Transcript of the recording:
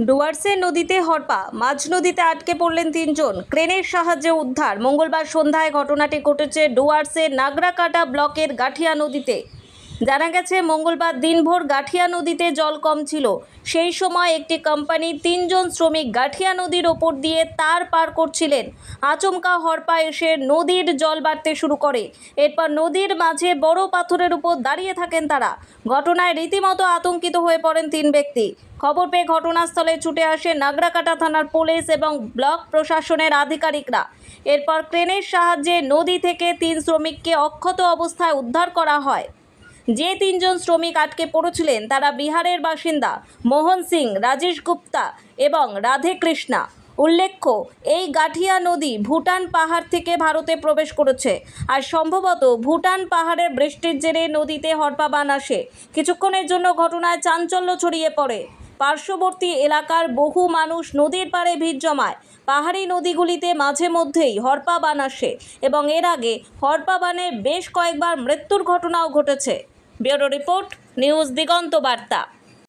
ডুয়ার্সের নদীতে হরপা, মাঝ নদীতে আটকে পড়লেন তিনজন, ক্রেনের সাহায্যে উদ্ধার। মঙ্গলবার সন্ধ্যায় ঘটনাটি ঘটেছে ডুয়ার্সের নাগরাকাটা ব্লকের গাঠিয়া নদীতে। জানা গেছে, মঙ্গলবার দিনভর গাঠিয়া নদীতে জল কম ছিল। সেই সময় একটি কোম্পানির তিনজন শ্রমিক গাঠিয়া নদীর ওপর দিয়ে তার পার করছিলেন। আচমকা হরপা এসে নদীর জল বাড়তে শুরু করে। এরপর নদীর মাঝে বড় পাথরের উপর দাঁড়িয়ে থাকেন তারা। ঘটনায় রীতিমতো আতঙ্কিত হয়ে পড়েন তিন ব্যক্তি। খবর পেয়ে ঘটনাস্থলে ছুটে আসে নাগরাকাটা থানার পুলিশ এবং ব্লক প্রশাসনের আধিকারিকরা। এরপর ক্রেনের সাহায্যে নদী থেকে তিন শ্রমিককে অক্ষত অবস্থায় উদ্ধার করা হয়। যে তিনজন শ্রমিক আটকে পড়েছিলেন তারা বিহারের বাসিন্দা মোহন সিং, রাজেশ গুপ্তা এবং রাধে কৃষ্ণা। উল্লেখ্য, এই গাঠিয়া নদী ভুটান পাহাড় থেকে ভারতে প্রবেশ করেছে। আর সম্ভবত ভুটান পাহাড়ের বৃষ্টির জেরে নদীতে হরপা বান আসে। কিছুক্ষণের জন্য ঘটনায় চাঞ্চল্য ছড়িয়ে পড়ে। পার্শ্ববর্তী এলাকার বহু মানুষ নদীর পাড়ে ভিড় জমায়। পাহাড়ি নদীগুলিতে মাঝে মধ্যেই হরপা বান আসে এবং এর আগে হরপা বানে বেশ কয়েকবার মৃত্যুর ঘটনাও ঘটেছে। ব্যুরো রিপোর্ট, নিউজ দিগন্ত বার্তা।